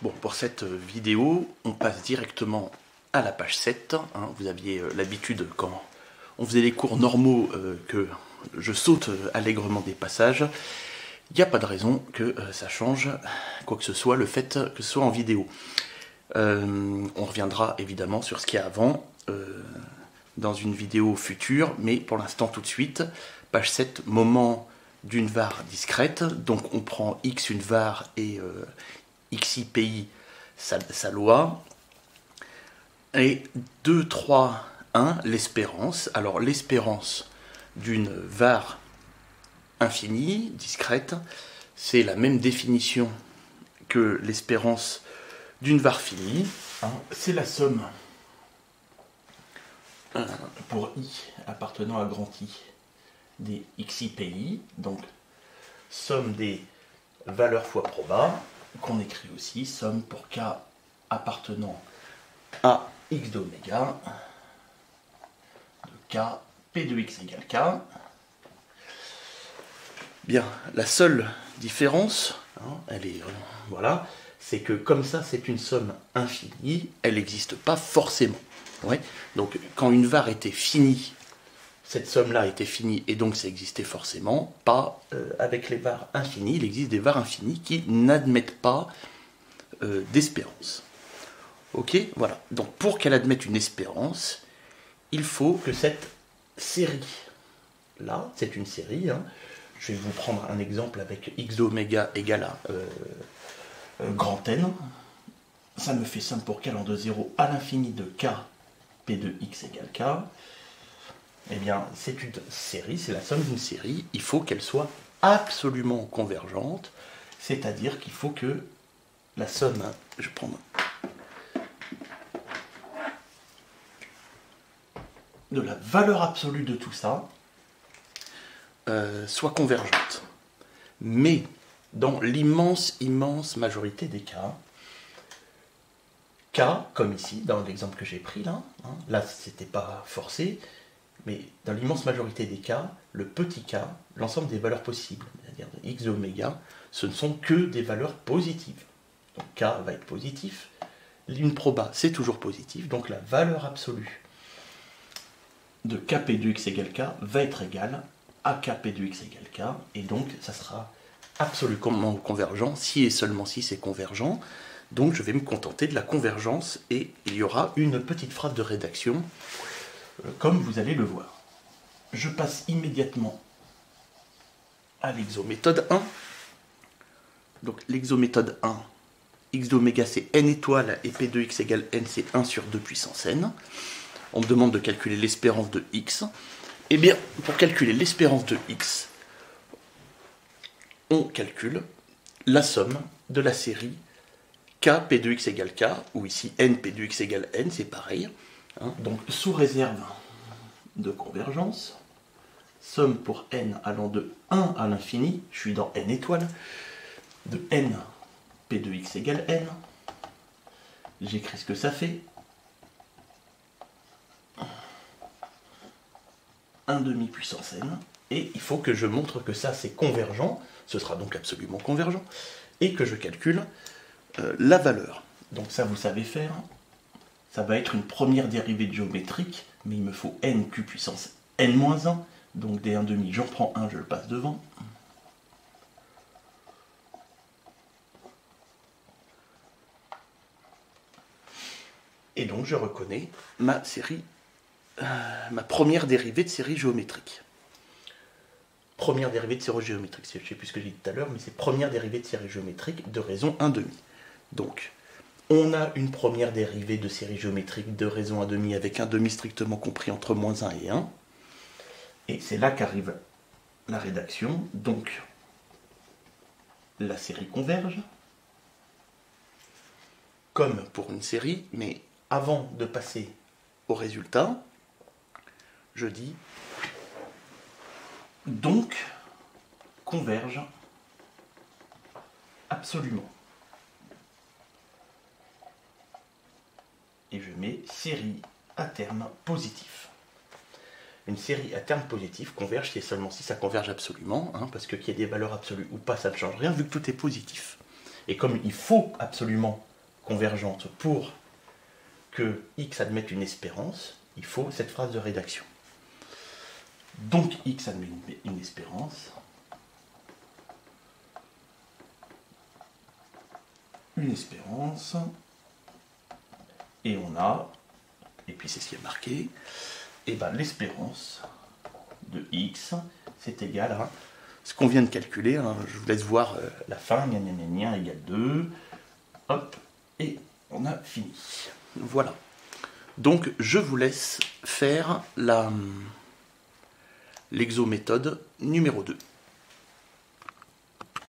Bon, pour cette vidéo, on passe directement à la page 7. Hein. Vous aviez l'habitude, quand on faisait les cours normaux, que je saute allègrement des passages. Il n'y a pas de raison que ça change quoi que ce soit, le fait que ce soit en vidéo. On reviendra évidemment sur ce qu'il y a avant dans une vidéo future, mais pour l'instant tout de suite, page 7, moment d'une var discrète. Donc on prend x une var et XIPI sa loi. Et 2, 3, 1, l'espérance. Alors l'espérance d'une var infinie, discrète, c'est la même définition que l'espérance d'une var finie. Hein, c'est la somme pour i appartenant à grand I des XIPI, donc somme des valeurs fois proba, qu'on écrit aussi somme pour k appartenant à x d'oméga de k p de x égale k. Bien, la seule différence, hein, elle est voilà, c'est que comme ça c'est une somme infinie, elle n'existe pas forcément. Ouais. Donc quand une var était finie, cette somme-là était finie et donc ça existait forcément. Pas avec les vars infinies, il existe des vars infinies qui n'admettent pas d'espérance. Ok, voilà. Donc pour qu'elle admette une espérance, il faut que cette série-là, c'est une série, hein, je vais vous prendre un exemple avec x d'oméga égale à grand N. Ça me fait somme pour k allant de 0 à l'infini de k p de x égale k. Eh bien, c'est une série, c'est la somme d'une série. Il faut qu'elle soit absolument convergente, c'est-à-dire qu'il faut que la somme, je vais prendre de la valeur absolue de tout ça, soit convergente. Mais dans l'immense majorité des cas, k, comme ici, dans l'exemple que j'ai pris là, hein, là c'était pas forcé, mais dans l'immense majorité des cas, le petit k, l'ensemble des valeurs possibles, c'est-à-dire de x de oméga, ce ne sont que des valeurs positives. Donc k va être positif, une proba c'est toujours positif, donc la valeur absolue de kp de x égale k va être égale à kp de x égale k, et donc ça sera absolument convergent si et seulement si c'est convergent. Donc je vais me contenter de la convergence et il y aura une petite phrase de rédaction comme vous allez le voir. Je passe immédiatement à l'exométhode 1. Donc l'exométhode 1, x d'oméga c'est n étoile et p de x égale n, c'est 1 sur 2 puissance n. On me demande de calculer l'espérance de x. Eh bien, pour calculer l'espérance de x, on calcule la somme de la série k p de x égale k, ou ici n p de x égale n, c'est pareil. Hein, donc sous réserve de convergence, somme pour n allant de 1 à l'infini, je suis dans n étoile, de n p de x égale n, j'écris ce que ça fait, 1 demi puissance n, et il faut que je montre que ça c'est convergent, ce sera donc absolument convergent, et que je calcule la valeur. Donc ça vous savez faire, ça va être une première dérivée géométrique, mais il me faut nq puissance n-1, donc des 1 demi, j'en prends un, je le passe devant. Et donc je reconnais ma série, ma première dérivée de série géométrique. Première dérivée de série géométrique, je ne sais plus ce que j'ai dit tout à l'heure, mais c'est première dérivée de série géométrique de raison 1,5. Donc, on a une première dérivée de série géométrique de raison 1,5 avec 1,5 strictement compris entre moins 1 et 1. Et c'est là qu'arrive la rédaction. Donc, la série converge, comme pour une série, mais avant de passer au résultat, je dis donc converge absolument. Et je mets série à terme positif. Une série à terme positif converge si et seulement si ça converge absolument, hein, parce que qu'il y ait des valeurs absolues ou pas, ça ne change rien vu que tout est positif. Et comme il faut absolument convergente pour que x admette une espérance, il faut cette phrase de rédaction. Donc x admet une espérance. Une espérance. Et on a, et puis c'est ce qui est marqué, et ben l'espérance de x, c'est égal à ce qu'on vient de calculer. Hein, je vous laisse voir la fin, gna gna gna gna égale 2. Hop, et on a fini. Voilà. Donc je vous laisse faire l'exométhode numéro 2.